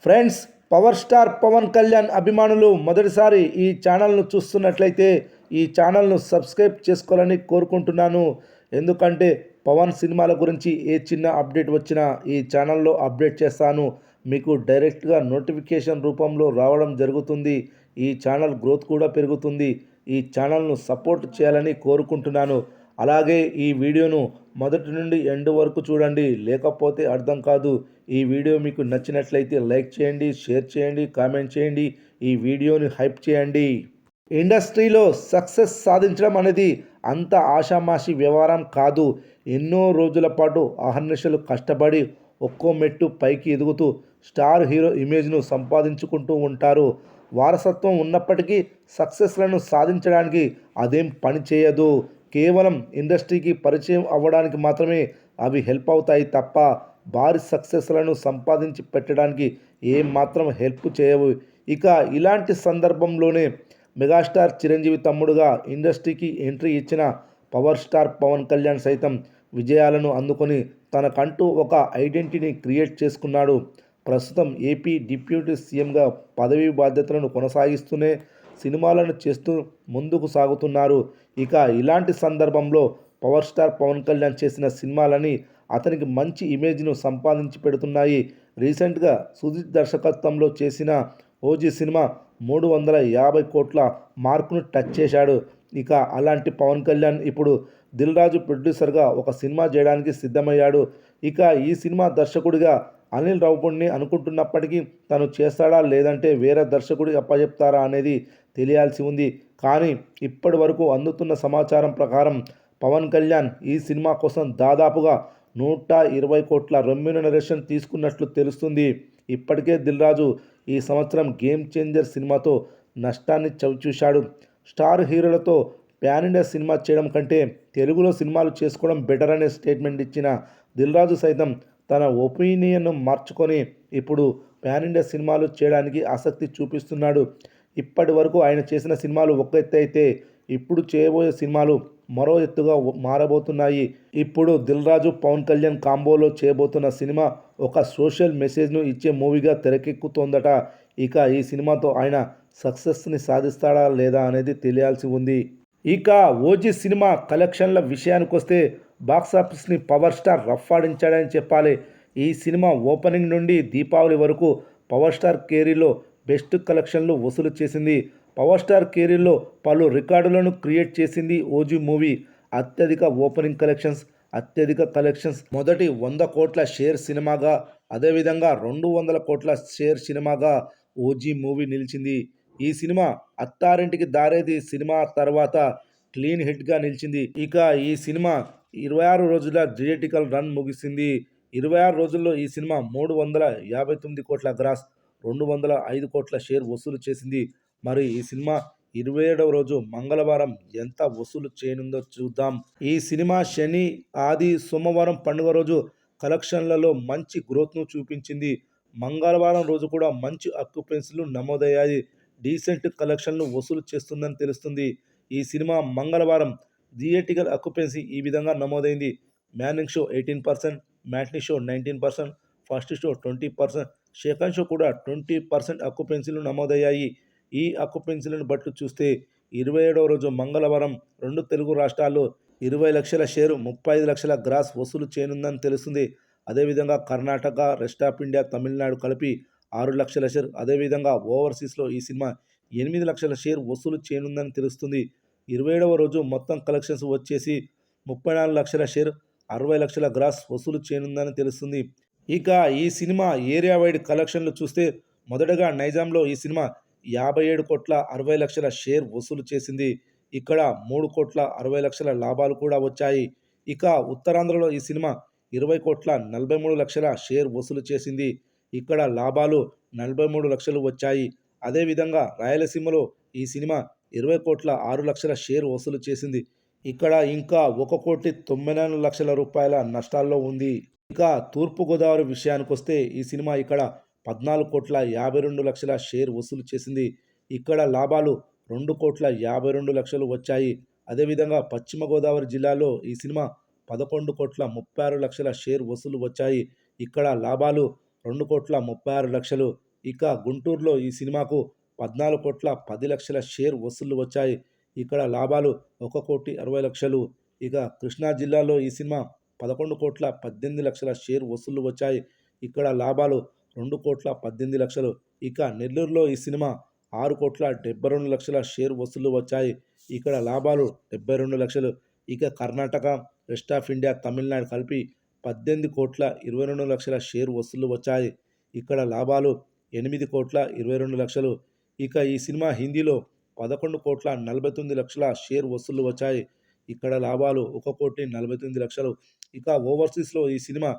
Friends, power star Pawan Kalyan అభిమానులు మొదటిసారి ఈ ఛానల్ను చూస్తున్నట్లయితే ఈ ఛానల్ను సబ్స్క్రైబ్ చేసుకోవాలని కోరుకుంటున్నాను. ఎందుకంటే పవన్ సినిమాల గురించి ఏ చిన్న అప్డేట్ వచ్చినా ఈ ఛానల్లో అప్డేట్ చేస్తాను. మీకు డైరెక్ట్గా నోటిఫికేషన్ రూపంలో రావడం జరుగుతుంది. ఈ ఛానల్ గ్రోత్ కూడా పెరుగుతుంది. ఈ ఛానల్ను సపోర్ట్ చేయాలని కోరుకుంటున్నాను. అలాగే ఈ వీడియోను మొదటి నుండి ఎండ్ వరకు చూడండి, లేకపోతే అర్థం కాదు. ఈ వీడియో మీకు నచ్చినట్లయితే లైక్ చేయండి, షేర్ చేయండి, కామెంట్ చేయండి, ఈ వీడియోని హైప్ చేయండి. ఇండస్ట్రీలో సక్సెస్ సాధించడం అనేది అంత ఆషామాషి వ్యవహారం కాదు. ఎన్నో రోజుల పాటు అహర్నిశలు కష్టపడి ఒక్కో మెట్టు పైకి ఎదుగుతూ స్టార్ హీరో ఇమేజ్ను సంపాదించుకుంటూ ఉంటారు. వారసత్వం ఉన్నప్పటికీ సక్సెస్లను సాధించడానికి అదేం పని చేయదు. కేవలం ఇండస్ట్రీకి పరిచయం అవ్వడానికి మాత్రమే అవి హెల్ప్ అవుతాయి తప్ప భారీ సక్సెస్లను సంపాదించి పెట్టడానికి ఏమాత్రం హెల్ప్ చేయవు. ఇక ఇలాంటి సందర్భంలోనే మెగాస్టార్ చిరంజీవి తమ్ముడుగా ఇండస్ట్రీకి ఎంట్రీ ఇచ్చిన పవర్ స్టార్ పవన్ కళ్యాణ్ సైతం విజయాలను అందుకొని తనకంటూ ఒక ఐడెంటిటీని క్రియేట్ చేసుకున్నాడు. ప్రస్తుతం ఏపీ డిప్యూటీ సీఎంగా పదవీ బాధ్యతలను కొనసాగిస్తూనే సినిమాలను చేస్తూ ముందుకు సాగుతున్నారు. ఇక ఇలాంటి సందర్భంలో పవర్ స్టార్ పవన్ కళ్యాణ్ చేసిన సినిమాలని అతనికి మంచి ఇమేజ్ను సంపాదించి పెడుతున్నాయి. రీసెంట్గా సుజిత్ దర్శకత్వంలో చేసిన ఓజీ సినిమా 350 కోట్ల మార్కును టచ్ చేశాడు. ఇక అలాంటి పవన్ కళ్యాణ్ ఇప్పుడు దిల్ రాజు ప్రొడ్యూసర్గా ఒక సినిమా చేయడానికి సిద్ధమయ్యాడు. ఇక ఈ సినిమా దర్శకుడిగా అనిల్ రావిపూడిని అనుకుంటున్నప్పటికీ తను చేస్తాడా లేదంటే వేరే దర్శకుడి అప్పచెప్తారా అనేది తెలియాల్సి ఉంది. కానీ ఇప్పటి వరకు అందుతున్న సమాచారం ప్రకారం పవన్ కళ్యాణ్ ఈ సినిమా కోసం దాదాపుగా 120 కోట్ల రెమ్యూనరేషన్ తీసుకున్నట్లు తెలుస్తుంది. ఇప్పటికే దిల్ రాజు ఈ సంవత్సరం గేమ్ చేంజర్ సినిమాతో నష్టాన్ని చవిచూశాడు. స్టార్ హీరోలతో ప్యాన్ ఇండియా సినిమా చేయడం కంటే తెలుగులో సినిమాలు చేసుకోవడం బెటర్ అనే స్టేట్మెంట్ ఇచ్చిన దిల్ రాజు సైతం తన ఒపీనియన్ను మార్చుకొని ఇప్పుడు ప్యాన్ ఇండియా సినిమాలు చేయడానికి ఆసక్తి చూపిస్తున్నాడు. ఇప్పటి వరకు ఆయన చేసిన సినిమాలు ఒక ఎత్తు అయితే ఇప్పుడు చేయబోయే సినిమాలు మరో ఎత్తుగా మారబోతున్నాయి. ఇప్పుడు దిల్ రాజు పవన్ కళ్యాణ్ కాంబోలో చేయబోతున్న సినిమా ఒక సోషల్ మెసేజ్ను ఇచ్చే మూవీగా తెరకెక్కుతోందట. ఇక ఈ సినిమాతో ఆయన సక్సెస్ని సాధిస్తాడా లేదా అనేది తెలియాల్సి ఉంది. ఇక ఓజీ సినిమా కలెక్షన్ల విషయానికి వస్తే బాక్సాఫీస్ని పవర్ స్టార్ రఫ్ఫాడించాడని చెప్పాలి. ఈ సినిమా ఓపెనింగ్ నుండి దీపావళి వరకు పవర్ స్టార్ కెరీర్లో బెస్ట్ కలెక్షన్లు వసూలు చేసింది. పవర్ స్టార్ కెరీర్లో పలు రికార్డులను క్రియేట్ చేసింది ఓజీ మూవీ. అత్యధిక ఓపెనింగ్ కలెక్షన్స్, అత్యధిక కలెక్షన్స్, మొదటి 100 కోట్ల షేర్ సినిమాగా, అదేవిధంగా 200 కోట్ల షేర్ సినిమాగా ఓజీ మూవీ నిలిచింది. ఈ సినిమా అత్తారింటికి దారేది సినిమా తర్వాత క్లీన్ హిట్గా నిలిచింది. ఇక ఈ సినిమా 26 రోజుల థియేట్రికల్ రన్ ముగిసింది. 26 రోజుల్లో ఈ సినిమా 359 కోట్ల గ్రాస్, 205 కోట్ల షేర్ వసూలు చేసింది. మరి ఈ సినిమా 27వ రోజు మంగళవారం ఎంత వసూలు చేయనుందో చూద్దాం. ఈ సినిమా శని, ఆది, సోమవారం పండుగ రోజు కలెక్షన్లలో మంచి గ్రోత్ను చూపించింది. మంగళవారం రోజు కూడా మంచి ఆక్యుపెన్సీలు నమోదయ్యాయి. డీసెంట్ కలెక్షన్లు వసూలు చేస్తుందని తెలుస్తుంది. ఈ సినిమా మంగళవారం థియేట్రికల్ ఆక్యుపెన్సీ ఈ విధంగా నమోదైంది. Morning show 18%, matinee show 19%, first show 20%, second show కూడా 20% ఆక్యుపెన్సీలు నమోదయ్యాయి. ఈ ఆక్యుపెన్సీలను బట్టి చూస్తే 27వ రోజు మంగళవారం 2 తెలుగు రాష్ట్రాల్లో 20 లక్షల షేరు, 35 లక్షల గ్రాస్ వసూలు చేయనుందని తెలుస్తుంది. అదేవిధంగా Karnataka, rest of India, Tamil Nadu కలిపి 6 లక్షల షేర్, అదేవిధంగా ఓవర్సీస్లో ఈ సినిమా 8 లక్షల షేర్ వసూలు చేయనుందని తెలుస్తుంది. 27వ రోజు మొత్తం కలెక్షన్స్ వచ్చేసి 34 లక్షల షేర్, 60 లక్షల గ్రాస్ వసూలు చేయనుందని తెలుస్తుంది. ఇక ఈ సినిమా ఏరియా వైడ్ కలెక్షన్లు చూస్తే మొదటగా నైజాంలో ఈ సినిమా 57 కోట్ల 60 లక్షల షేర్ వసూలు చేసింది. ఇక్కడ 3 కోట్ల 60 లక్షల లాభాలు కూడా వచ్చాయి. ఇక ఉత్తరాంధ్రలో ఈ సినిమా 20 కోట్ల 43 లక్షల షేర్ వసూలు చేసింది. ఇక్కడ లాభాలు 43 లక్షలు వచ్చాయి. అదేవిధంగా రాయలసీమలో ఈ సినిమా 20 కోట్ల 6 లక్షల షేర్ వసూలు చేసింది. ఇక్కడ ఇంకా 1 కోటి 94 లక్షల రూపాయల నష్టాల్లో ఉంది. ఇక తూర్పుగోదావరి విషయానికి వస్తే ఈ సినిమా ఇక్కడ 14 కోట్ల 52 లక్షల షేర్ వసూలు చేసింది. ఇక్కడ లాభాలు 2 కోట్ల 52 లక్షలు వచ్చాయి. అదేవిధంగా పశ్చిమ గోదావరి జిల్లాలో ఈ సినిమా 11 కోట్ల 36 లక్షల షేర్ వసూలు వచ్చాయి. ఇక్కడ లాభాలు 2 కోట్ల 36 లక్షలు. ఇక గుంటూరులో ఈ సినిమాకు 14,10,00,000 షేర్ వసూళ్లు వచ్చాయి. ఇక్కడ లాభాలు 1,60,00,000. ఇక కృష్ణా జిల్లాలో ఈ సినిమా 11,18,00,000 షేర్ వసూళ్లు వచ్చాయి. ఇక్కడ లాభాలు 2,18,00,000. ఇక నెల్లూరులో ఈ సినిమా 6,72,00,000 షేర్ వసూళ్లు వచ్చాయి. ఇక్కడ లాభాలు 72,00,000. ఇక Karnataka, west of India, Tamil Nadu కలిపి 18,22,00,000 షేర్ వసూళ్లు వచ్చాయి. ఇక్కడ లాభాలు 8,22,00,000. ఇక ఈ సినిమా హిందీలో 11,49,00,000 షేర్ వసూళ్లు వచ్చాయి. ఇక్కడ లాభాలు 1,49,00,000. ఇక ఓవర్సీస్లో ఈ సినిమా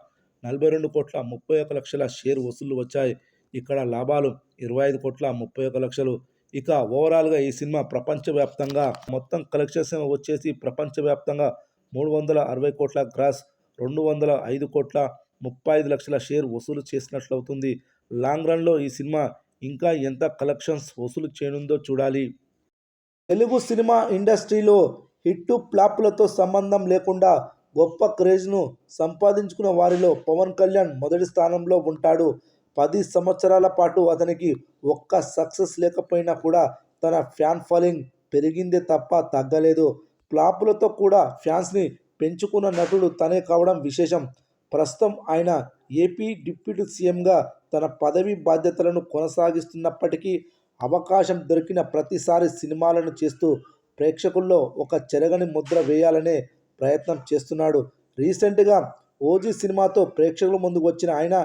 42,31,00,000 షేర్ వసూళ్లు వచ్చాయి. ఇక్కడ లాభాలు 25,31,00,000. ఇక ఓవరాల్గా ఈ సినిమా ప్రపంచవ్యాప్తంగా మొత్తం కలెక్షన్స్ వచ్చేసి ప్రపంచవ్యాప్తంగా 360 కోట్ల గ్రాస్, 205,35,00,000 షేర్ వసూలు చేసినట్లవుతుంది. లాంగ్ రన్లో ఈ సినిమా ఇంకా ఎంత కలెక్షన్స్ వసూలు చేయనుందో చూడాలి. తెలుగు సినిమా ఇండస్ట్రీలో హిట్టు ఫ్లాపులతో సంబంధం లేకుండా గొప్ప క్రేజ్ను సంపాదించుకున్న వారిలో పవన్ కళ్యాణ్ మొదటి స్థానంలో ఉంటాడు. 10 సంవత్సరాల పాటు అతనికి ఒక్క సక్సెస్ లేకపోయినా కూడా తన ఫ్యాన్ ఫాలోయింగ్ పెరిగిందే తప్ప తగ్గలేదు. ఫ్లాపులతో కూడా ఫ్యాన్స్ని పెంచుకున్న నటుడు తనే కావడం విశేషం. ప్రస్తుతం ఆయన ఏపీ డిప్యూటీ సీఎంగా తన పదవి బాధ్యతలను కొనసాగిస్తున్నప్పటికీ అవకాశం దొరికిన ప్రతిసారి సినిమాలను చేస్తూ ప్రేక్షకుల్లో ఒక చెరగని ముద్ర వేయాలనే ప్రయత్నం చేస్తున్నాడు. రీసెంట్గా ఓజీ సినిమాతో ప్రేక్షకుల ముందుకు వచ్చిన ఆయన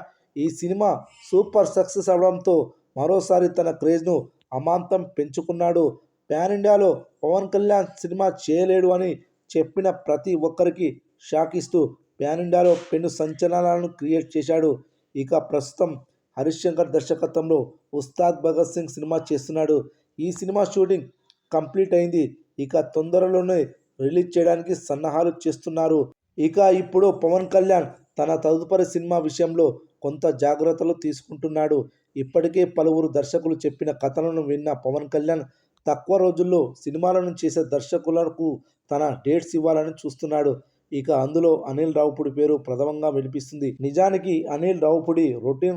ఈ సినిమా సూపర్ సక్సెస్ అవడంతో మరోసారి తన క్రేజ్ను అమాంతం పెంచుకున్నాడు. పాన్ ఇండియాలో పవన్ కళ్యాణ్ సినిమా చేయలేడు అని చెప్పిన ప్రతి ఒక్కరికి షాక్ ఇస్తూ పాన్ ఇండియాలో పెను సంచలనాలను క్రియేట్ చేశాడు. ఇక ప్రస్తుతం హరీష్ శంకర్ దర్శకత్వంలో ఉస్తాద్ భగత్ సింగ్ సినిమా చేస్తున్నాడు. ఈ సినిమా షూటింగ్ కంప్లీట్ అయింది. ఇక తొందరలోనే రిలీజ్ చేయడానికి సన్నాహాలు చేస్తున్నారు. ఇక ఇప్పుడు పవన్ కళ్యాణ్ తన తదుపరి సినిమా విషయంలో కొంత జాగ్రత్తలు తీసుకుంటున్నాడు. ఇప్పటికే పలువురు దర్శకులు చెప్పిన కథలను విన్న పవన్ కళ్యాణ్ తక్కువ రోజుల్లో సినిమాలను చేసే దర్శకులకు తన డేట్స్ ఇవ్వాలని చూస్తున్నాడు. ఇక అందులో అనిల్ రావుపూడి పేరు ప్రథమంగా వినిపిస్తుంది. నిజానికి అనిల్ రావుపూడి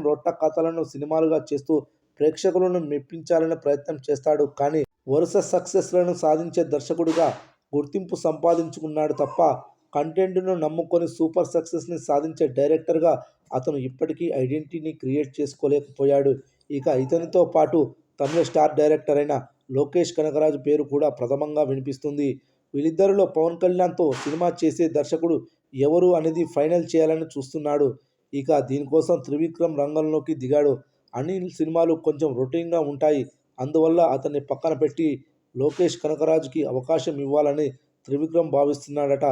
రొట్ట కథలను సినిమాలుగా చేస్తూ ప్రేక్షకులను మెప్పించాలనే ప్రయత్నం చేస్తాడు. కానీ వరుస సక్సెస్లను సాధించే దర్శకుడిగా గుర్తింపు సంపాదించుకున్నాడు తప్ప కంటెంట్ను నమ్ముకొని సూపర్ సక్సెస్ని సాధించే డైరెక్టర్గా అతను ఇప్పటికీ ఐడెంటిటీని క్రియేట్ చేసుకోలేకపోయాడు. ఇక ఇతనితో పాటు తమిళ స్టార్ డైరెక్టర్ అయిన లోకేష్ కనగరాజు పేరు కూడా ప్రథమంగా వినిపిస్తుంది. వీళ్ళిద్దరిలో పవన్ కళ్యాణ్తో సినిమా చేసే దర్శకుడు ఎవరు అనేది ఫైనల్ చేయాలని చూస్తున్నాడు. ఇక దీనికోసం త్రివిక్రమ్ రంగంలోకి దిగాడు. అనిల్ సినిమాలు కొంచెం రొటీన్గా ఉంటాయి. అందువల్ల అతన్ని పక్కన పెట్టి లోకేష్ కనగరాజుకి అవకాశం ఇవ్వాలని త్రివిక్రమ్ భావిస్తున్నాడట.